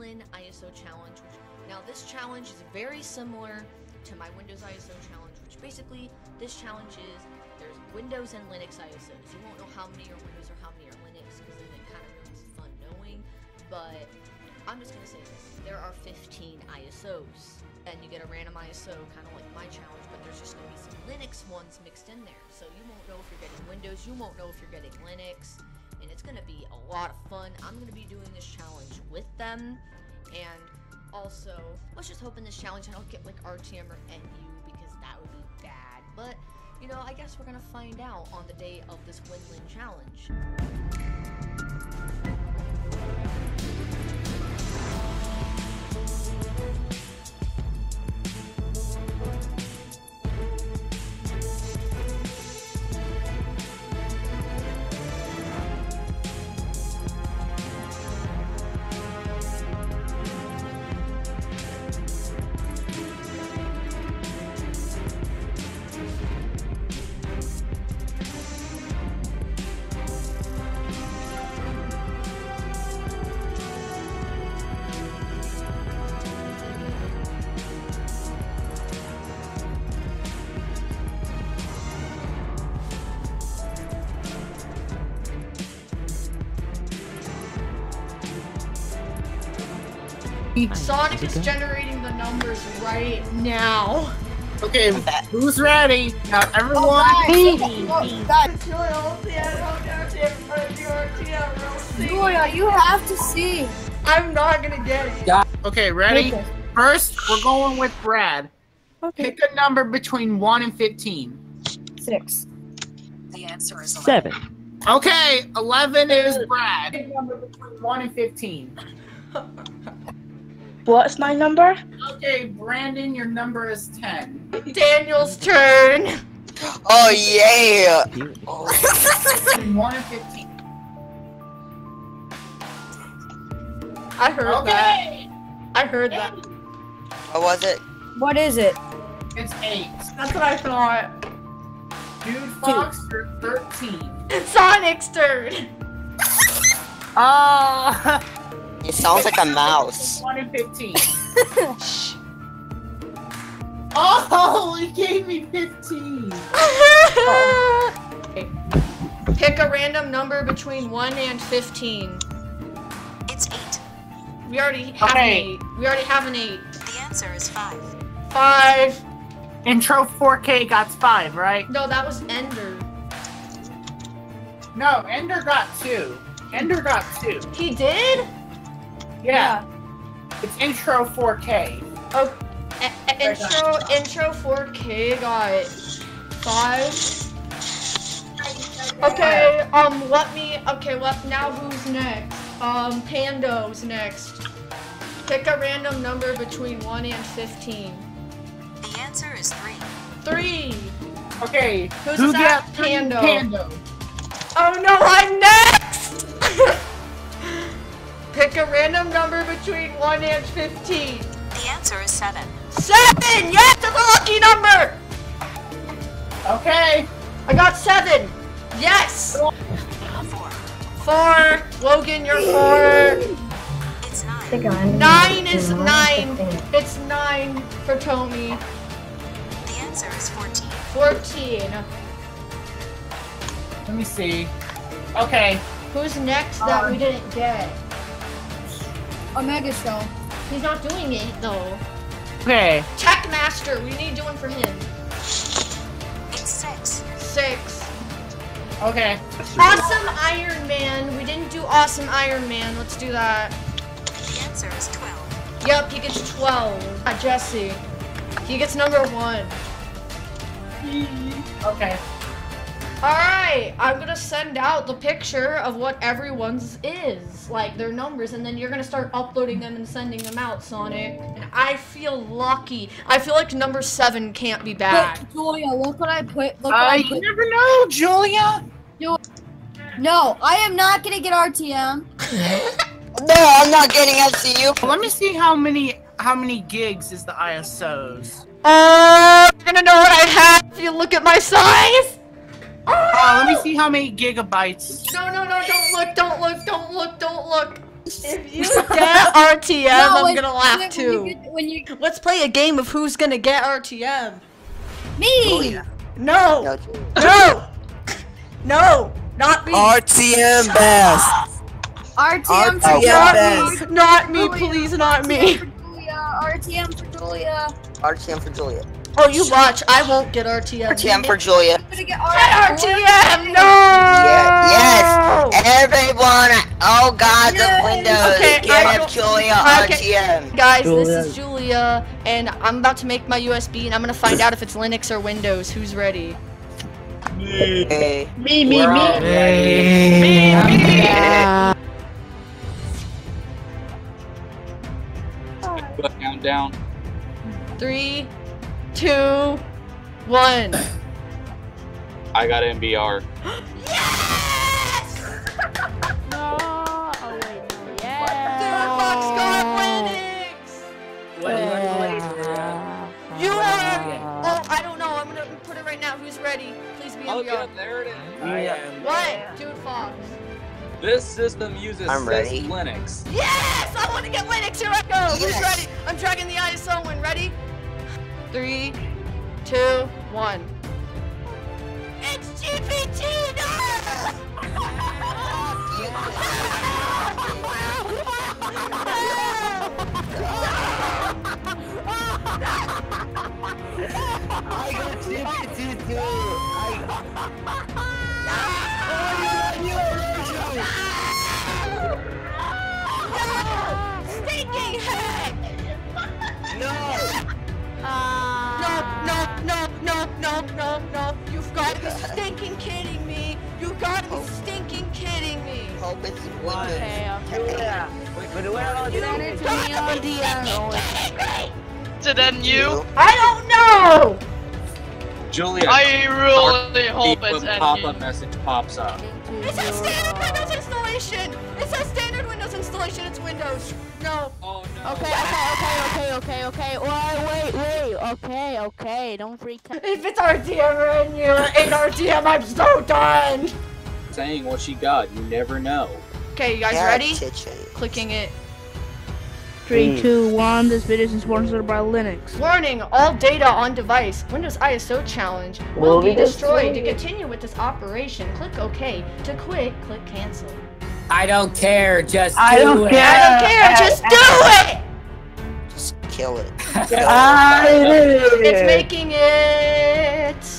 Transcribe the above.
Lin ISO challenge. Now this challenge is very similar to my Windows ISO challenge, which basically this challenge is there's Windows and Linux ISOs. You won't know how many are Windows or how many are Linux because then it kind of ruins the fun knowing. But I'm just gonna say this: there are 15 ISOs, and you get a random ISO, kind of like my challenge. But there's just gonna be some Linux ones mixed in there, so you won't know if you're getting Windows, you won't know if you're getting Linux, and it's gonna be a lot of fun. I'm gonna be doing this challenge with them, and also, let's just hope in this challenge I don't get like RTM or NU because that would be bad. But, you know, I guess we're gonna find out on the day of this Win-Lin challenge. Sonic is generating the numbers right now. Okay, who's ready? Now everyone. Julia, you have to see. I'm not gonna get it. Okay, ready? Okay. First, we're going with Brad. Okay. Pick a number between 1 and 15. 6. The answer is 7. Okay, 11 is Brad. Pick a number between 1 and 15. What's my number? Okay, Brandon, your number is 10. Daniel's turn. Oh yeah! Between 1 and 15. I heard that. I heard that. What was it? What is it? It's 8. That's what I thought. Dude Fox, you're 13. It's Sonic's turn. Oh! It sounds like a mouse. 1 and 15. Oh, he gave me 15. Pick a random number between 1 and 15. It's 8. We already have an 8. We already have an 8. The answer is 5. 5. Intro 4K got 5, right? No, that was Ender. No, Ender got 2. Ender got 2. He did? Yeah. It's intro 4K. Oh, intro 4K got 5. Okay, now who's next? Pando's next. Pick a random number between 1 and 15. The answer is 3. 3. Okay, Who's that? got Pando. Pando? Oh no, I'm next! Pick a random number between 1 and 15. The answer is 7. 7! Yes, that's a lucky number! Okay. I got 7. Yes! 4. 4. Logan, you're 4. It's 9. 9 is 9. It's 9 for Tommy. The answer is 14. 14. Let me see. Okay. Who's next that we didn't get? Omega Show. He's not doing it though. Okay. Tech Master, we need doing for him. It's 6. 6. Okay. Awesome Iron Man. We didn't do Awesome Iron Man. Let's do that. The answer is 12. Yep, he gets 12. Jesse. He gets number 1. Okay. Alright, I'm gonna send out the picture of what everyone's is, like their numbers, and then you're gonna start uploading them and sending them out, Sonic. And I feel lucky. I feel like number 7 can't be bad. Look, Julia, look what I put. Look what I You put. never know, Julia. No, I am not gonna get RTM. No, I'm not getting FCU. Let me see how many gigs is the ISOs. You're gonna know what I have if you look at my size. Let me see how many gigabytes. No, don't look. If you get RTM, I'm gonna laugh when too. When you Let's play a game of who's gonna get RTM. me. No! No, No! No! Not me! RTM best. RTM for RTM Julia. Not me, please, not me. RTM for Julia. RTM for Julia. Oh, you watch, I won't get RTM. RTM for Julia. I'm gonna get RTM! No! Yeah, yes! Everyone! Oh god, the windows! Okay, Get Julia RTM! Guys, this is Julia, and I'm about to make my USB, and I'm gonna find out if it's Linux or Windows. Who's ready? Hey. Me. Countdown. 3, 2, 1. I got MBR. Yes! No. Oh wait, no. Yeah. Fox got Linux! You are. Oh, I don't know. I'm gonna put it right now. Who's ready? Please be Oh, MBR. yeah, there it is. What? Dude, Fox. This system uses I'm ready. Linux. Yes! I want to get Linux. Here I go. Who's Yes. ready? I'm dragging the ISO in. Ready? 3, 2, 1. It's GPT! I got GPT too. Stinking heck! No. No. You've got to be stinking kidding me. You've got to be stinking kidding me. Hope it's Windows. Okay. Julia. But where are You you? got to be stinking kidding me. To then you, I don't know. Julia, I really hope when it's pop-up NU. message pops up. It says standard Windows installation. It says standard Windows installation. It's Windows. No. Oh no. Okay. Wait. Okay. Don't freak out. If it's RTM or NU or ain't RTM, I'm so done. Saying what she got, you never know. Okay, you guys Yeah, ready? Chichen. Clicking it. 3, 2, 1. This video is sponsored by Linux. Warning, all data on device. Windows ISO challenge will be destroyed. To continue with this operation, click OK. To quit, click cancel. I don't care. Just I don't care, just do it! Just kill it. It's making it.